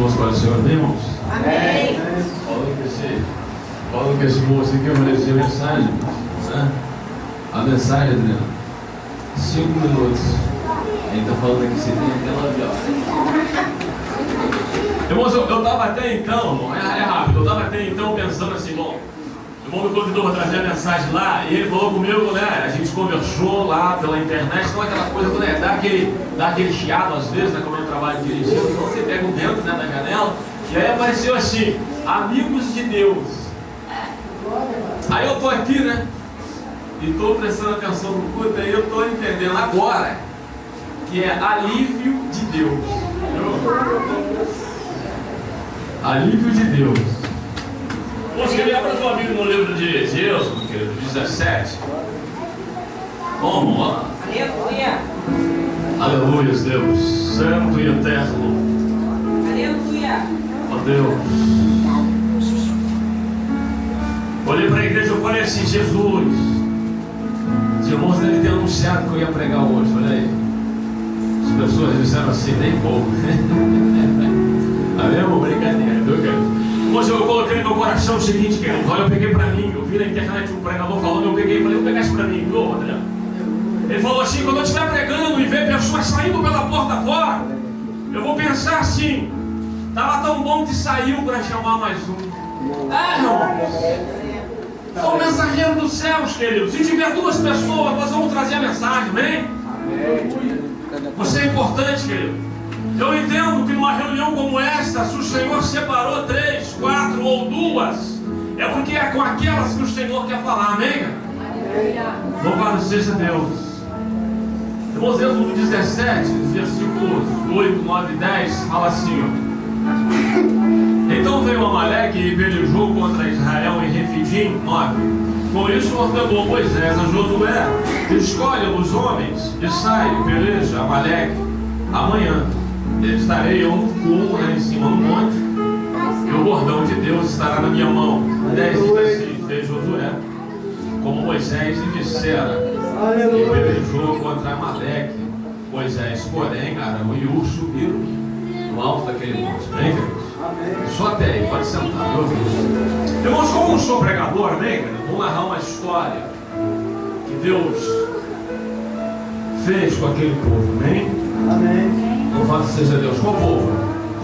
irmãos para o Senhor, amém, irmãos? Amém. Falando que esse moço aqui ofereceu mensagem, né? A mensagem, Adriano, 5 minutos. Ele está falando aqui, você tem até 9 horas. Irmãos, eu estava até então, é rápido, eu estava até então pensando assim, bom, o irmão me convidou para trazer a mensagem lá, e ele falou comigo, né? A gente conversou lá pela internet, então aquela coisa, né? Dá aquele chiado às vezes, né? Como eu trabalho dirigindo, então você pega um dentro, né, da janela, e aí apareceu assim, amigos de Deus. Aí eu estou aqui, né? E estou prestando atenção no culto, aí eu estou entendendo agora que é alívio de Deus. Alívio de Deus. Você lembra do amigo no livro de Êxodo, querido, 17? Vamos lá. Aleluia. Aleluia, Deus, santo e eterno. Aleluia. Ó Deus. Olhei para a igreja e falei assim, Jesus, os irmãos devem ter anunciado que eu ia pregar hoje, olha aí. As pessoas disseram assim, nem pouco. Amém, irmão? Brincadeira, viu, querido? Hoje eu coloquei no meu coração o seguinte, querido, olha, eu peguei para mim, eu vi na internet um pregador falando, eu peguei e falei, eu pegasse para mim, viu, Adriano? Ele falou assim, quando eu estiver pregando e ver pessoas saindo pela porta fora, eu vou pensar assim, estava tão bom que saiu para chamar mais um. Irmão. Sou o mensageiro dos céus, querido. Se tiver 2 pessoas, nós vamos trazer a mensagem, amém? Você é importante, querido. Eu entendo que numa reunião como esta, se o Senhor separou 3, 4 ou 2, é porque é com aquelas que o Senhor quer falar, amém? Louvado seja Deus. Irmãos, Êxodo 17, versículos 8, 9 e 10, fala assim, ó. Então veio Amaleque e pelejou contra Israel em Refidim, 9. Com isso ordenou Moisés a Josué, escolhe os homens e sai e peleja Amaleque. Amanhã estarei eu no cume, né, em cima do monte, e o bordão de Deus estará na minha mão. 10 diz assim, fez Josué, como Moisés lhe dissera, e pelejou contra Amaleque. Moisés, porém, Arão e Hur subiram no alto daquele monte. Bem, queridos? Só até aí, pode sentar, meu Deus. Irmãos, como eu sou pregador, amém? Vou narrar uma história que Deus fez com aquele povo, amém? Amém. Louvado seja Deus. Qual povo?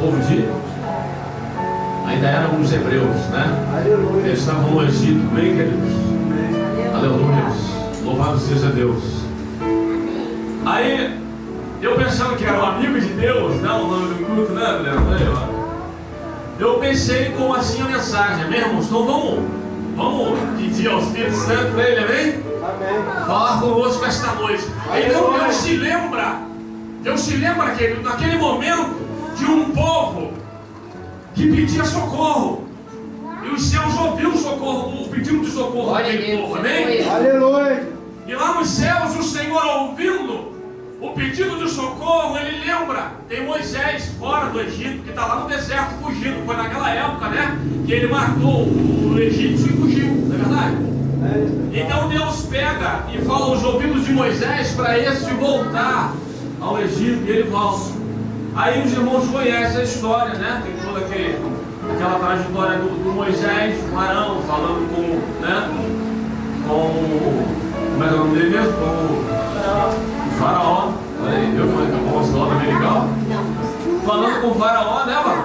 Povo de? Ainda eram os hebreus, né? Aleluia. Eles estavam no Egito, amém, queridos? Amém. Aleluia. Louvado seja Deus. Aí, eu pensando que era um amigo de Deus, não o nome do culto, né, Adriano? Eu pensei como assim a mensagem, amém, irmãos? Então vamos pedir ao Espírito Santo para ele, amém? Amém. Falar conosco esta noite. Então Deus se lembra, querido, naquele momento de um povo que pedia socorro. E os céus ouviram o socorro, o pedido de socorro daquele povo, amém? Aleluia. E lá nos céus o Senhor ouvindo o pedido de socorro, ele lembra, tem Moisés fora do Egito, que está lá no deserto fugindo. Foi naquela época, né, que ele matou o egípcio e fugiu, não é verdade? Então Deus pega e fala aos ouvidos de Moisés para esse voltar ao Egito, e ele volta. Aí os irmãos conhecem a história, né? Tem toda aquela trajetória do Moisés, com Arão, falando com, né, como é que é o nome dele mesmo? Com o Faraó. Olha aí, viu como é que é bom esse nome americano? Falando com o Faraó, né, mano?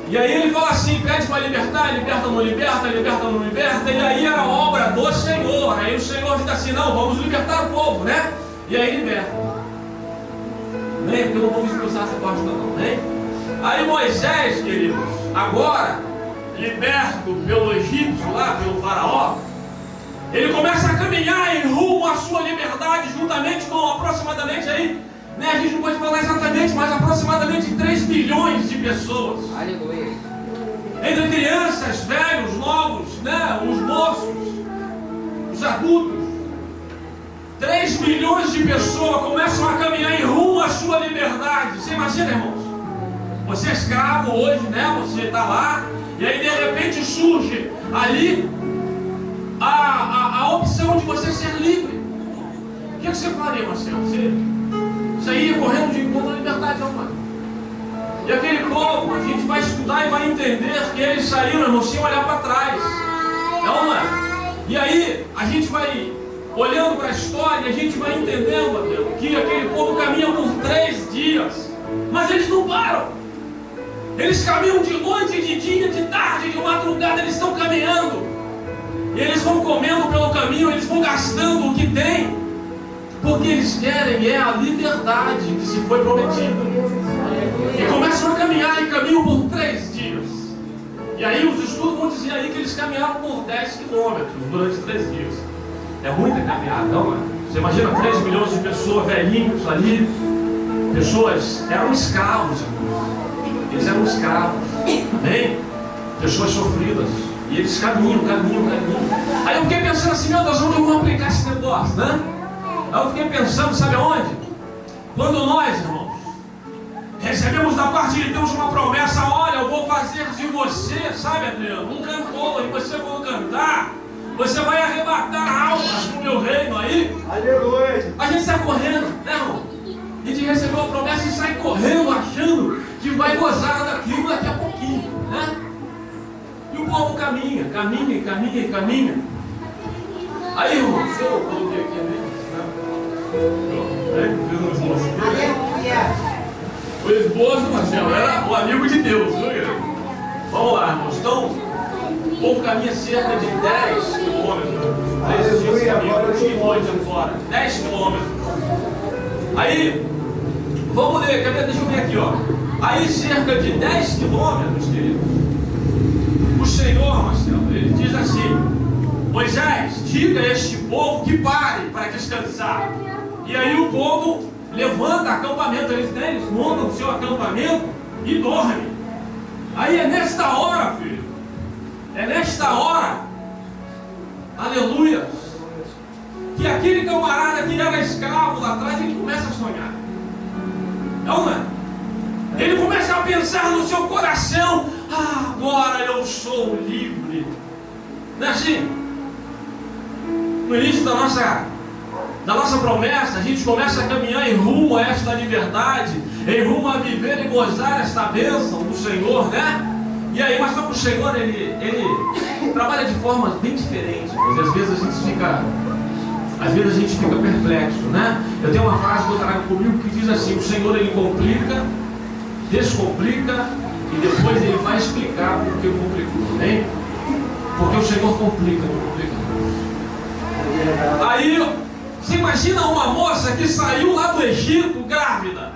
E aí ele fala assim, pede para libertar, liberta, não liberta, liberta, não liberta. E aí era obra do Senhor. Aí o Senhor diz assim, não, vamos libertar o povo, né? E aí liberta. Nem, porque eu não vou expulsar essa parte não, né? Aí Moisés, queridos, agora, liberto pelo egípcio lá, pelo Faraó, ele começa a caminhar em rumo à sua liberdade, juntamente com aproximadamente aí, né, a gente não pode falar exatamente, mas aproximadamente 3 milhões de pessoas. Aleluia. Entre crianças, velhos, novos, né, os moços, os adultos. 3 milhões de pessoas começam a caminhar em rumo à sua liberdade. Você imagina, irmãos? Você é escravo hoje, né? Você está lá, e aí de repente surge ali a opção de você ser livre. O que você faria, Marcelo? Você ia correndo de encontro à liberdade, não, mano? E aquele povo, a gente vai estudar e vai entender que eles saíram, não tinham olhar para trás. Não é? E aí, a gente vai olhando para a história, a gente vai entendendo que aquele povo caminha por 3 dias. Mas eles não param. Eles caminham de noite, de dia, de tarde, de madrugada, eles estão caminhando. E eles vão comendo pelo caminho, eles vão gastando o que tem, porque eles querem a liberdade que se foi prometida. E começam a caminhar e caminham por 3 dias. E aí os estudos vão dizer aí que eles caminharam por 10 quilômetros durante 3 dias. É muita caminhada, não é? Você imagina 3 milhões de pessoas velhinhos ali. Pessoas eram escravos, irmãos. Eles eram escravos, amém? Pessoas sofridas. E eles caminham. Aí eu fiquei pensando assim, meu Deus, onde eu vou aplicar esse negócio, né? Aí eu fiquei pensando, sabe aonde? Quando nós, irmãos, recebemos da parte de Deus uma promessa, olha, eu vou fazer de você, sabe, Adriano, um cantor, e você vai cantar, você vai arrebatar almas pro meu reino aí. Aleluia. A gente sai correndo, né, irmão? A gente recebeu a promessa e sai correndo, achando que vai gozar daquilo daqui a pouquinho, né? E o povo caminha. Aí, irmão, se eu coloquei aqui mesmo, o esposo, Marcelo, era o amigo de Deus, viu, querido? Vamos lá, irmãos. Então, o povo caminha cerca de 10 quilômetros. 3 dias de caminho, dia e noite fora. 10 quilômetros. Aí, vamos ler, deixa eu ver aqui, ó. Aí, cerca de 10 quilômetros, queridos, o Senhor, Marcelo, ele diz assim: Moisés, diga a este povo que pare para descansar. E aí o povo levanta acampamento, eles montam o seu acampamento e dormem. Aí é nesta hora, filho, aleluia, que aquele camarada que era escravo lá atrás, ele começa a sonhar. Não é? Ele começa a pensar no seu coração: ah, agora eu sou livre. Não é assim? No início da nossa promessa, a gente começa a caminhar em rumo a esta liberdade, em rumo a viver e gozar esta bênção do Senhor, né? E aí, mas só que o Senhor, ele trabalha de formas bem diferentes, porque às vezes a gente fica perplexo, né? Eu tenho uma frase que eu trago comigo que diz assim: o Senhor, ele complica, descomplica e depois ele vai explicar por que complicou, né? Porque o Senhor complica, não complica. Aí, você imagina uma moça que saiu lá do Egito grávida,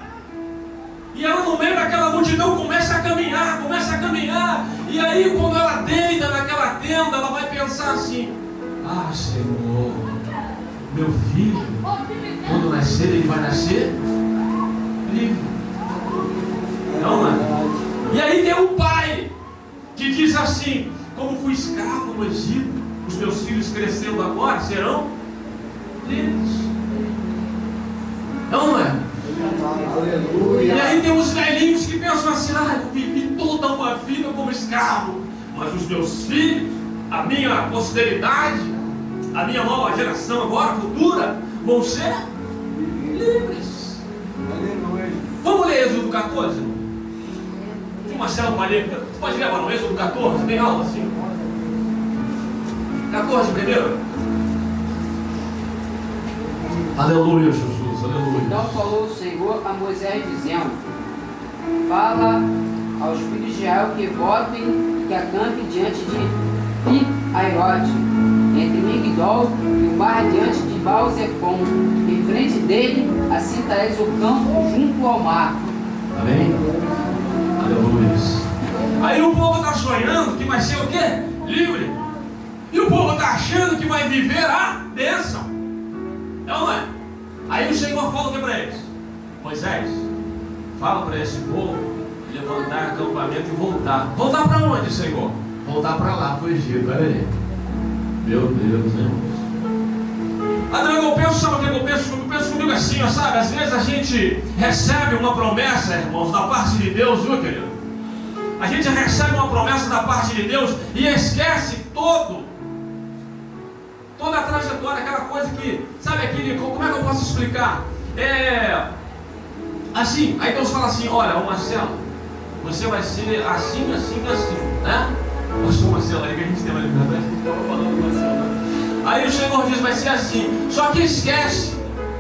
e ela no meio daquela multidão começa a caminhar, e aí quando ela deita naquela tenda, ela vai pensar assim: ah, Senhor, meu filho, quando nascer, ele vai nascer livre. Não é? E aí tem um pai que diz assim: como fui escravo no Egito, os meus filhos crescendo agora serão livres. Não é? Aleluia. E aí tem os velhinhos que pensam assim: ah, eu vivi toda uma vida como escravo, mas os meus filhos, a minha posteridade, a minha nova geração agora, futura, vão ser livres. Aleluia. Vamos ler Êxodo 14, irmão? Se o Marcelo pode ler, você pode ler agora no Êxodo 14, tem aula assim? 14 primeiro. Aleluia, Jesus, aleluia. Então falou o Senhor a Moisés, dizendo: fala aos filhos de Israel que votem e que acampem diante de Pi-Hairote, entre Migdol e o mar diante de Baal-Zephon, em frente dele assentareis o campo junto ao mar. Amém? Aleluia. Aí o povo está sonhando que vai ser o quê? Livre. E o povo está achando que vai viver a bênção. Não é? Aí o Senhor fala o que para eles? Moisés, fala para esse povo levantar acampamento e voltar. Voltar para onde, Senhor? Voltar para lá, para o Egito. Olha aí. Meu Deus, né? Adriano, eu penso, sabe o que eu penso? Eu penso comigo assim, ó, sabe? Às vezes a gente recebe uma promessa, irmãos, da parte de Deus, viu, querido? A gente recebe uma promessa da parte de Deus e esquece toda a trajetória, aquela coisa que, sabe, como é que eu posso explicar? Assim, aí Deus fala assim: olha, o Marcelo, você vai ser assim, assim, assim, né? Pastor Marcelo, aí que a gente tem uma liberdade, a gente estava falando com Marcelo, né? Aí o Senhor diz, vai ser assim. Só que esquece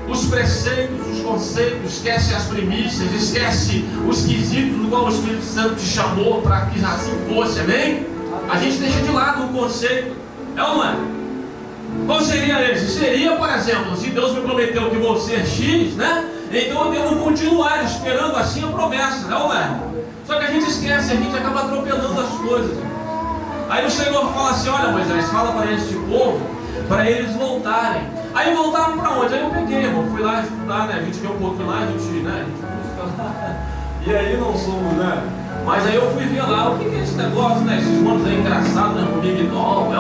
os preceitos, os conceitos, esquece as primícias, esquece os quesitos do qual o Espírito Santo te chamou para que assim fosse, amém? A gente deixa de lado o conceito, é ou não é? Qual seria esse? Seria, por exemplo, se Deus me prometeu que vou ser X, né? Então eu devo continuar esperando assim a promessa, é ou não é? Só que a gente esquece, a gente acaba atropelando as coisas. Aí o Senhor fala assim, olha Moisés, fala para este povo, para eles voltarem. Aí voltaram para onde? Aí eu peguei, irmão, fui lá estudar, né? A gente vê um pouquinho lá, a gente busca lá. E aí não somos, né? Mas aí eu fui ver lá, o que é esse negócio, né? Esses nomes aí engraçados, né? O Migdol, né?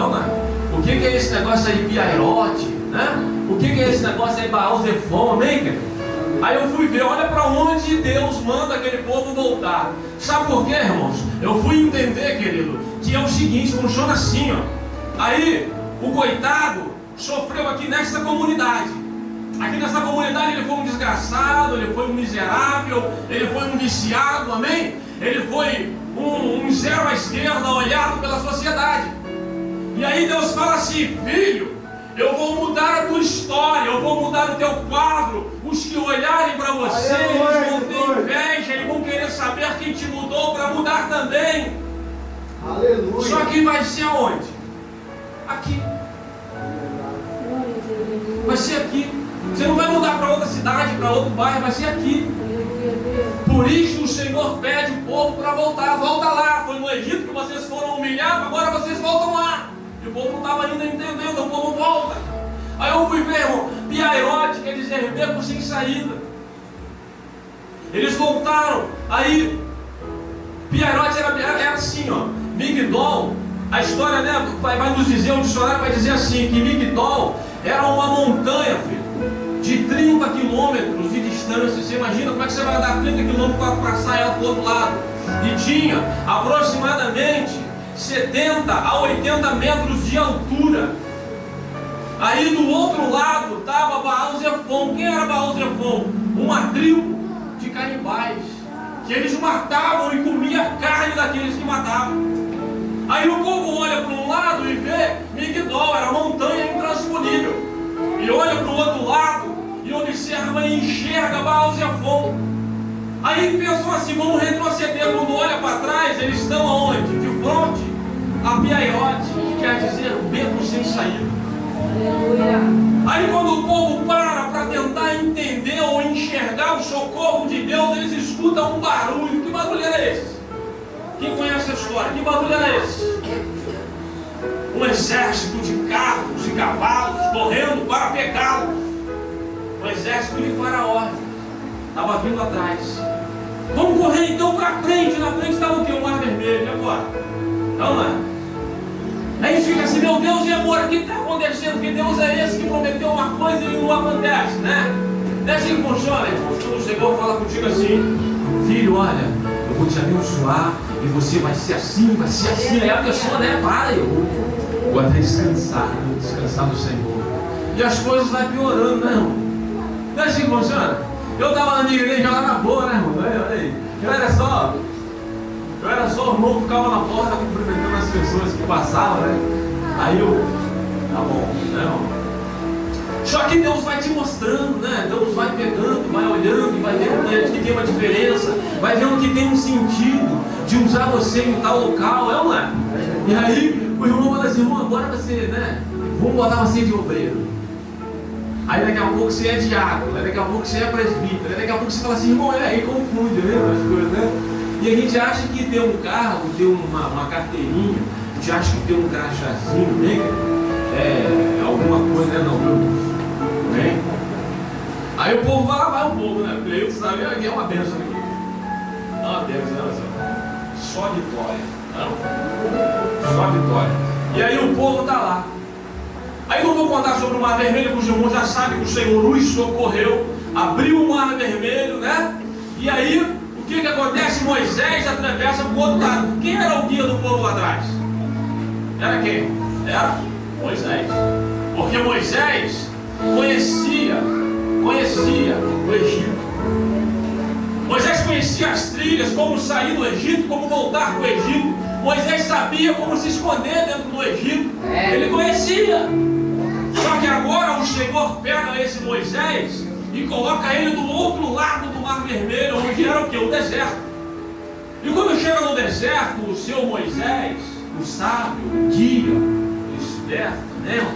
O que é esse negócio aí, Piairote, né? O que é esse negócio aí, Baal Zephon, amém, querido? Aí eu fui ver, olha para onde Deus manda aquele povo voltar. Sabe por quê, irmãos? Eu fui entender, querido, que é o seguinte, funciona assim, ó. Aí, o coitado sofreu aqui nessa comunidade. Aqui nessa comunidade ele foi um desgraçado, ele foi um miserável, ele foi um viciado, amém? Ele foi um zero à esquerda, olhado pela sociedade. E aí Deus fala assim, filho, eu vou mudar a tua história, eu vou mudar o teu quadro. Os que olharem para você, eles vão ter inveja, eles vão querer saber quem te mudou para mudar também. Aleluia. Só que vai ser aonde? Aqui. Vai ser aqui. Você não vai mudar para outra cidade, para outro bairro, vai ser aqui. Por isso o Senhor pede o povo para voltar. Volta lá, foi no Egito que vocês foram humilhados, agora vocês voltam lá. E o povo não estava ainda entendendo, o povo volta. Aí eu fui ver, irmão, Piairote quer dizer beco sem saída. Eles voltaram. Aí Piairote era assim, ó. Migdol, a história, né, vai nos dizer, o dicionário vai dizer assim, que Migdol era uma montanha, filho, de 30 quilômetros de distância. Você imagina como é que você vai andar 30 quilômetros para passar ela para o outro lado? E tinha aproximadamente 70 a 80 metros de altura. Aí do outro lado estava Baal Zephon. Quem era Baal Zephon? Uma tribo de canibais, que eles matavam e comiam a carne daqueles que matavam. Aí o povo olha para um lado e vê Migdol, era montanha intransponível. E olha para o outro lado e observa e enxerga Baal Zephon. Aí pensam assim, vamos retroceder. Quando olha para trás, eles estão aonde? De fronte a Piairote, que quer dizer beco sem saída. Aí quando o povo para tentar entender ou enxergar o socorro de Deus, eles escutam um barulho. Que barulho era esse? Quem conhece a história? Que barulho era esse? Um exército de carros e cavalos correndo para pegá-los. O exército de Faraó estava vindo atrás. Vamos correr então para frente. Na frente estava o quê? O Mar Vermelho. E agora? Não é? Aí fica assim, meu Deus, e agora? O que está acontecendo? Que Deus é esse que prometeu uma coisa e não acontece, né? Não é assim que funciona, irmão. Quando o Senhor fala contigo assim, filho, olha, eu vou te abençoar e você vai ser assim, vai ser assim. Aí a pessoa, né, para, eu vou até descansar do Senhor. E as coisas vão piorando, né, irmão? Não é assim que funciona? Eu estava na minha igreja lá na boa, né, irmão? Olha aí. Eu era só o irmão que ficava na porta cumprimentando as pessoas que passavam, né? Aí eu, tá bom, né, irmão? Só que Deus vai te mostrando, né? Deus vai pegando, vai olhando, vai vendo que tem uma diferença, vai vendo que tem um sentido de usar você em tal local, é ou não é? E aí o irmão fala assim, irmão, agora você, né? Vamos botar você de obreiro. Aí daqui a pouco você é diácono, aí daqui a pouco você é presbítero, aí daqui a pouco você fala assim, irmão, aí confunde, né? As coisas, né? E a gente acha que ter um carro, ter uma carteirinha, a gente acha que ter um crachazinho, né? É alguma coisa, né? Não, né? Aí o povo vai um pouco, né? Porque eu sabe, aqui é uma bênção aqui. É uma bênção, né? Só vitória. Não? Só vitória. E aí o povo está lá. Aí não vou contar sobre o Mar Vermelho, porque os irmãos já sabem que o Senhor nos socorreu, abriu o Mar Vermelho, né? E aí, o que acontece? Moisés atravessa para o outro lado. Quem era o guia do povo lá atrás? Era quem? Era Moisés. Porque Moisés conhecia o Egito. Moisés conhecia as as trilhas, como sair do Egito, como voltar do Egito. Moisés sabia como se esconder dentro do Egito. Ele conhecia. Só que agora o Senhor pega esse Moisés e coloca ele do outro lado do Mar Vermelho, onde era o quê? O deserto. E quando chega no deserto, o seu Moisés, o sábio, o guia, o esperto, né?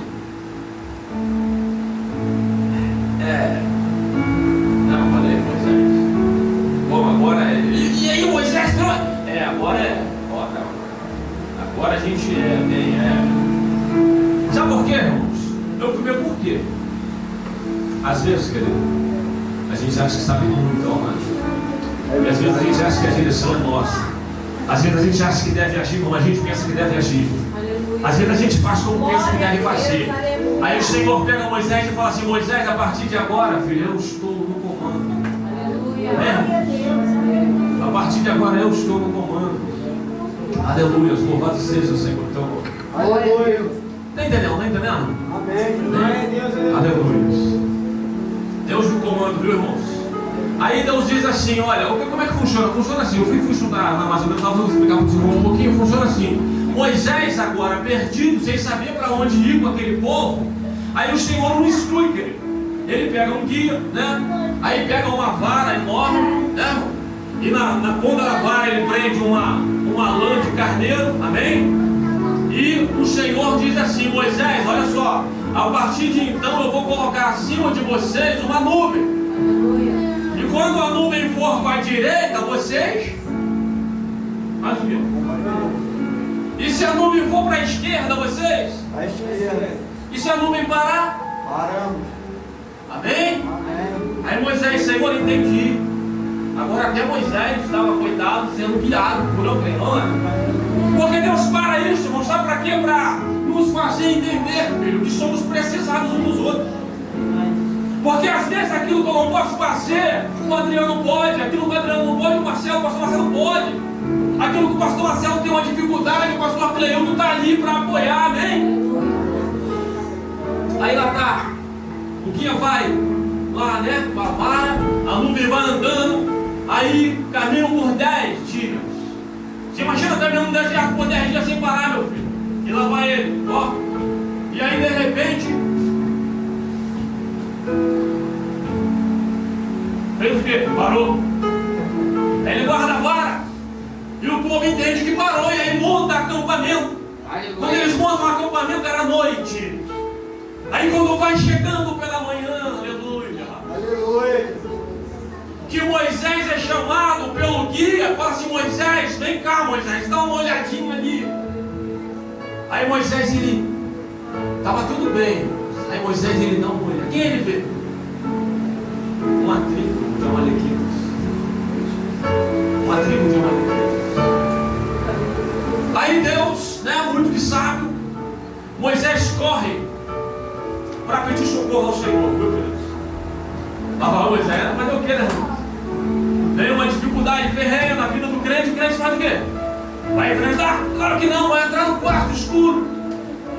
Não, olha aí, Moisés. Bom, agora é. E aí, Moisés? Agora a gente Sabe por quê, irmãos? Eu fui ver por quê. Às vezes, querido, a gente acha que sabe muito, ó, e às vezes a gente acha que a direção é nossa. Às vezes a gente acha que deve agir como a gente pensa que deve agir. Às vezes a gente faz como pensa que deve fazer. Aí o Senhor pega Moisés e fala assim: Moisés, a partir de agora, filho, eu estou no comando. A partir de agora eu estou no comando. Aleluia, louvado seja o Senhor. Então, Aleluia. Está entendendo? Está entendendo? Amém. Aleluia. Deus no comando, viu, irmãos? Aí Deus diz assim: olha, como é que funciona? Funciona assim. Eu fui estudar na Amazônia, vou explicar para vocês um pouquinho. Funciona assim: Moisés, agora perdido, sem saber para onde ir com aquele povo. Aí o Senhor não instrui, querido. Ele pega um guia, né? Aí pega uma vara enorme, né? E na ponta da vara ele prende uma lã de carneiro, amém? E o Senhor diz assim: Moisés, olha só, a partir de então eu vou colocar acima de vocês uma nuvem. E quando a nuvem for para a direita, vocês faz o quê? E se a nuvem for para a esquerda, vocês? A esquerda. E se a nuvem parar? Paramos. Amém? Amém. Aí Moisés, Senhor, entendi. Agora até Moisés estava, coitado, sendo guiado por alguém, não é? Porque Deus para isso, irmão, sabe para quê? Para nos fazer entender, filho, que somos precisados uns dos outros. Porque às vezes aquilo que eu não posso fazer, o Adriano pode. Aquilo que o Adriano não pode, o pastor Marcelo pode. Aquilo que o pastor Marcelo tem uma dificuldade, o pastor Cleilton está ali para apoiar, amém? Aí lá está, o guia vai lá, né, com a vara, a nuvem vai andando, aí caminham por 10 dias. Você imagina caminhando no deserto por 10 dias sem parar, meu filho? E lá vai ele, ó. E aí de repente, fez o quê? Parou. Aí ele guarda a vara. E o povo entende que parou. E aí monta acampamento. Quando eles montam acampamento era noite. Aí quando vai chegando pela manhã, aleluia. Aleluia. Que Moisés é chamado pelo guia. Fala assim: Moisés, vem cá, Moisés, dá uma olhadinha ali. Aí Moisés, ele estava tudo bem. Aí Moisés, ele dá uma olhada. Quem ele vê? Uma tribo de amalequitas. Uma tribo de amalequitas. Aí Deus, né, muito que sábio, Moisés corre para pedir socorro ao Senhor, viu, queridos? Lá vai Moisés, mas eu quero, irmão. Vem uma dificuldade ferrenha na vida do crente, o crente faz o quê? Vai enfrentar? Claro que não, vai entrar no quarto escuro.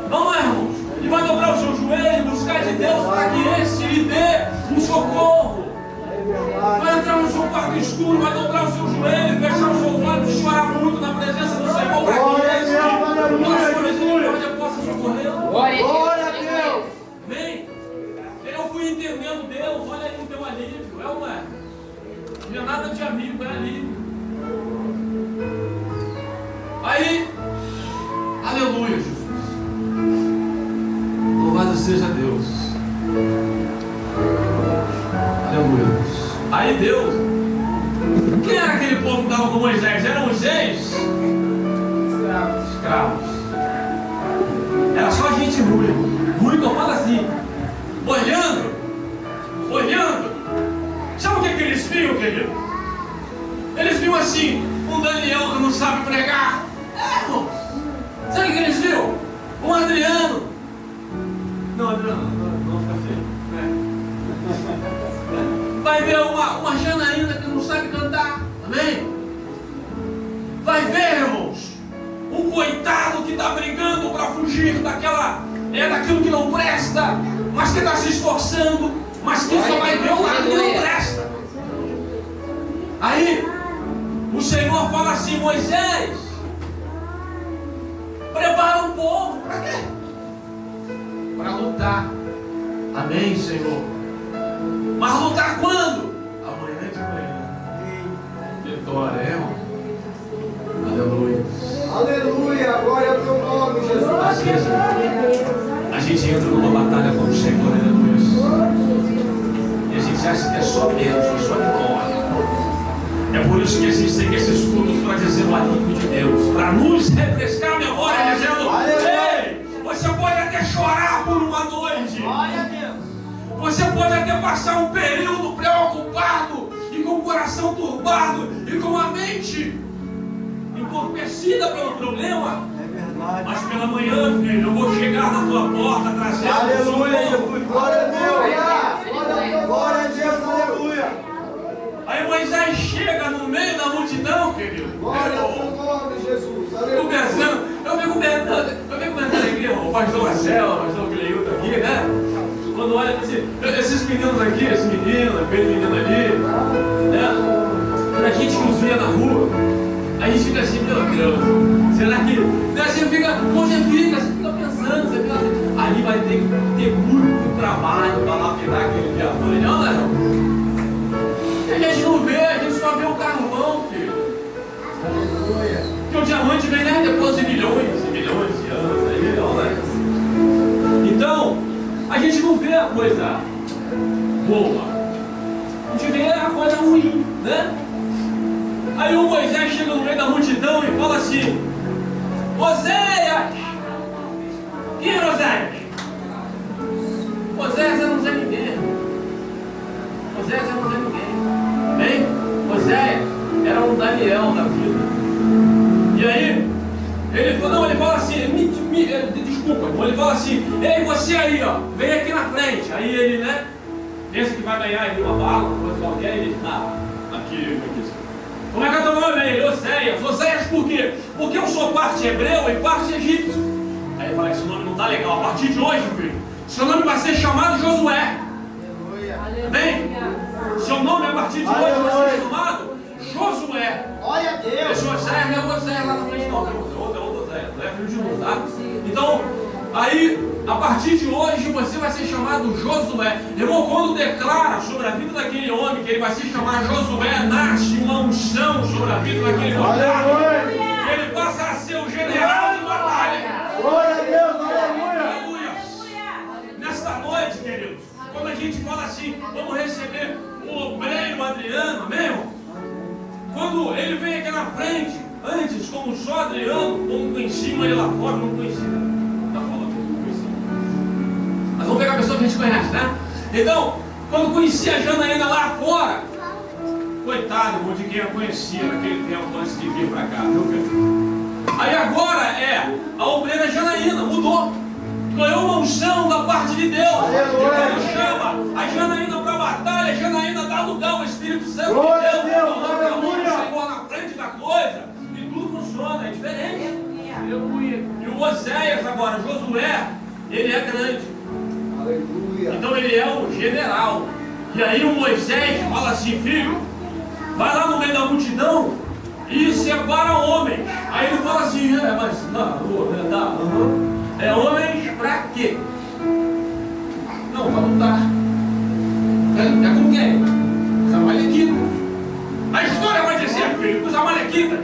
Não é, irmãos? E vai dobrar o seu joelho, buscar de Deus para que esse lhe dê um socorro. Vai entrar no seu quarto escuro, vai dobrar o seu joelho, fechar os seus olhos e chorar muito na presença do Senhor para que esse, pela sua misericórdia, possa socorrê-lo. Glória a Deus. Amém? Eu fui entendendo Deus, olha aí o teu alívio, é ou não é? Não é nada de amigo, é alívio. Aí, aleluia, Jesus. Louvado seja Deus. Aleluia. Aí Deus, quem era aquele povo que estava com Moisés? Eram os 6 escravos. Era só gente ruim. Ruim que eu falo assim, olhando. Sabe o que eles viam, querido? Eles viam assim, um Daniel que não sabe pregar. Irmão, sabe o que eles viram? Um Adriano. Não, Adriano, não fica feio. Vai ver uma Janaína que não sabe cantar. Amém? Vai ver, irmãos, um coitado que está brigando para fugir daquilo que não presta, mas que está se esforçando, mas que só vai ver o lado que não presta. Aí, o Senhor fala assim: Moisés, prepara o povo. Para quê? Para lutar. Amém, Senhor. Mas lutar quando? Amanhã de manhã. Vitória, irmão. Aleluia. Aleluia. Glória ao teu nome, Jesus. Às vezes a gente entra numa batalha com o Senhor, aleluia. E a gente acha que é só Deus, só vitória. É por isso que existem esses cultos para dizer o alívio de Deus, para nos refrescar a memória, dizendo: ei, você pode até chorar por uma noite. Glória a Deus. Você pode até passar um período preocupado e com o coração turbado e com a mente entorpecida pelo problema. É verdade. Mas pela manhã, filho, eu vou chegar na tua porta trazendo Aleluia, socorro. Jesus. Glória a Deus. Glória a Deus. Aleluia. Aí Moisés chega no meio da multidão, querido. Glória ao teu nome, Jesus. Eu Aleluia. fico pensando aqui, o pastor Marcelo, o pastor Cleilton aqui, né? Quando olha assim, esses meninos aqui, esse menino, aquele menino ali, né? Quando a gente os vê na rua, a gente fica assim: meu Deus, será que... Você fica pensando, você fica assim, ali vai ter que ter muito trabalho para lapidar aquele diamante, não é? A gente não vê, a gente só vê o carvão, filho. Aleluia. Porque o diamante vem, né, depois de milhões e milhões de anos aí, não, né? Então, a gente não vê a coisa boa, a gente vê a coisa ruim, né? Aí o Moisés chega no meio da multidão e fala assim: Oséias! Quem é Oséias? Oséias era um Zé Ninguém. Oséias era um Zé Ninguém. Bem, Oséias era um Daniel da vida. E aí, ele fala assim: desculpa, ele fala assim: ei, você aí, ó, vem aqui na frente. Aí ele, né, pensa que vai ganhar aí uma bala, uma coisa qualquer, e ele, aqui. Como é que é teu nome aí? Oséias. Oséias por quê? Porque eu sou parte hebreu e parte egípcio. Aí ele fala: esse nome não tá legal. A partir de hoje, filho, seu nome vai ser chamado Josué. Amém? Seu nome a partir de hoje vai ser chamado Josué. Glória a Deus. Esse Oséias não é o Oséias lá na frente, não. É outro Oséias. Não é filho de novo, tá? Então, aí, a partir de hoje, você vai ser chamado Josué. Irmão, quando declara sobre a vida daquele homem que ele vai se chamar Josué, nasce uma unção sobre a vida daquele homem. Que ele passa a ser o general de batalha. Glória a Deus. Aleluia. Aleluia. Nesta noite, queridos, quando a gente fala assim, vamos receber o obreiro Adriano, amém, irmão? Quando ele vem aqui na frente, antes, como só Adriano, como conhecia ele lá fora, não conhecia. Tá falando que não conhecia. Mas vamos pegar a pessoa que a gente conhece, né? Então, quando conhecia a Janaína lá fora, coitado, irmão, de quem a conhecia naquele tempo antes de vir para cá, viu, cara? Aí agora é a obreira Janaína, mudou. Ganhou uma unção da parte de Deus. Quando chama a Janaína para a batalha, a Janaína dá lugar ao Espírito Santo de Deus, colocando a mão do Senhor na frente da coisa, e tudo funciona, é diferente. Aleluia. E o Oséias agora, Josué, ele é grande. Aleluia. Então ele é o general. E aí o Moisés fala assim: filho, vai lá no meio da multidão e separa homens. Aí ele fala assim: mas não, é homens pra quê? Não, pra lutar. É com quem? Os amalequitas. A história vai dizer, filho, que os amalequitas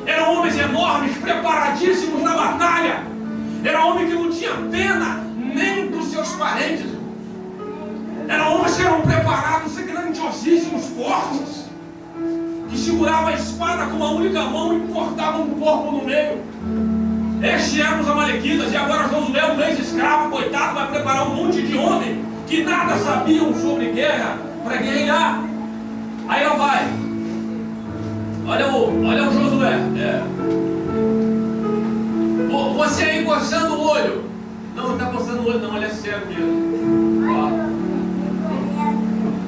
eram homens enormes, preparadíssimos na batalha. Era homem que não tinha pena nem dos seus parentes. Eram homens que eram preparados, grandiosíssimos, fortes, que seguravam a espada com uma única mão e cortavam o corpo no meio. Estes eram os amalequitas. E agora Josué, um ex-escravo, coitado, vai preparar um monte de homem que nada sabiam sobre guerra para guerrear. Aí ela vai. Olha o Josué. Você aí coçando o olho. Não está coçando o olho, não, ele é cego mesmo. Ó.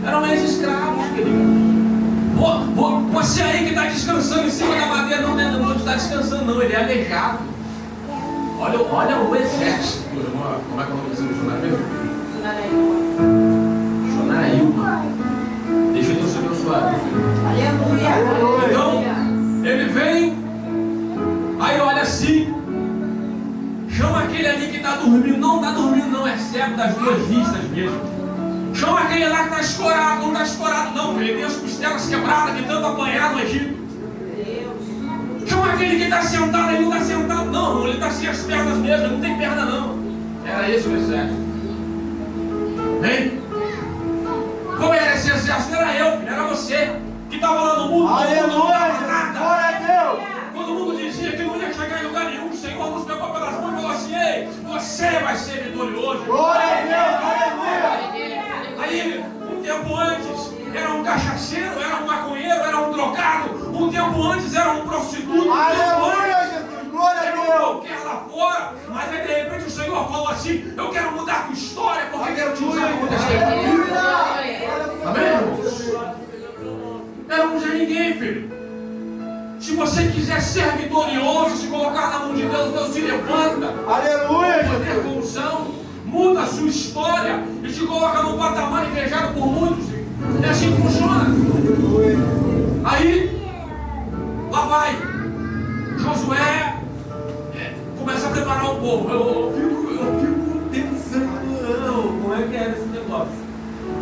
Eram ex-escravos, querido. Você aí que está descansando em cima da madeira, não está descansando, não, ele é aleijado. Olha o exército, irmão. Como é que é o nome desse missionário? Jonailma. Deixa Deus te abençoar. Aleluia. Então, dormindo, não, é cego das duas vistas mesmo. Chama aquele lá que está escorado, não está escorado não, filho. Ele tem as costelas quebradas de tanto apanhar no Egito. Chama aquele que está sentado, ele não está sentado não, ele está sem as pernas mesmo, ele não tem perna não. Era esse o exército. Hein? Qual era esse exército? Era eu, filho, era você. Que estava lá no mundo, Aleluia, não dava nada. glória a Deus. Todo mundo dizia que não ia chegar em lugar nenhum. O Senhor nos pegou pelas mãos e falou assim: ei, você vai ser vitorioso. Glória a Deus, aleluia. Aí, um tempo antes, era um cachaceiro, era um maconheiro, era um drogado. Um tempo antes era um prostituto. Um tempo Aleluia, antes Jesus, glória a era um Deus. qualquer lá fora. Mas aí de repente o Senhor falou assim: eu quero mudar a tua história, porque eu quero te usar para acontecer comigo. Amém, irmãos? Era um Zé Ninguém, filho. Se você quiser ser vitorioso, se colocar na mão de Deus, Deus se levanta. Aleluia, Poder Jesus. com unção, muda a sua história e te coloca num patamar invejado por muitos. É assim que funciona. Aí, lá vai Josué, começa a preparar o povo. Eu fico pensando, como é que era esse negócio?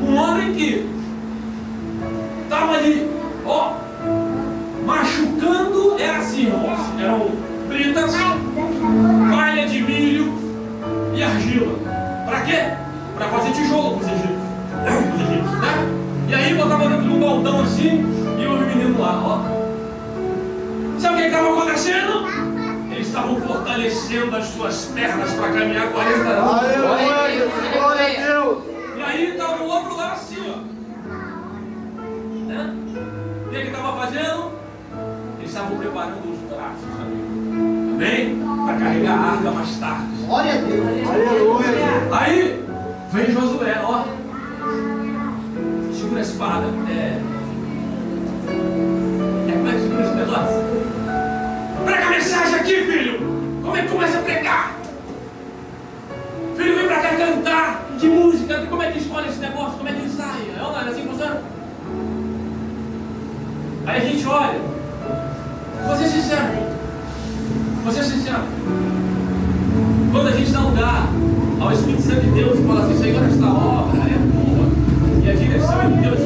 Um homem que estava ali, ó, machucando, era assim, irmãos, eram britas, palha de milho e argila. Para quê? Para fazer tijolo com os egípcios, né? E aí botava dentro de um baldão assim e os meninos lá, ó. Sabe o que estava acontecendo? Eles estavam fortalecendo as suas pernas para caminhar 40 anos. Aleluia, Jesus, glória a Deus. E aí estava o outro lá assim, ó. Né? E o que estava fazendo? Eles estavam preparando os braços, amém? Para carregar a arca mais tarde. Glória a Deus. Aleluia. Aí vem Josué, ó. Segura a espada. Como é que segura esse negócio? Prega a mensagem aqui, filho. Como é que começa a pregar? Filho, vem pra cá cantar. De música. Como é que escolhe esse negócio? Como é que ensaia? É assim que funciona? Aí a gente olha. Vou ser sincero. Quando a gente dá lugar ao Espírito Santo de Deus e fala assim: Senhor, esta obra é tua, e a direção é de Deus,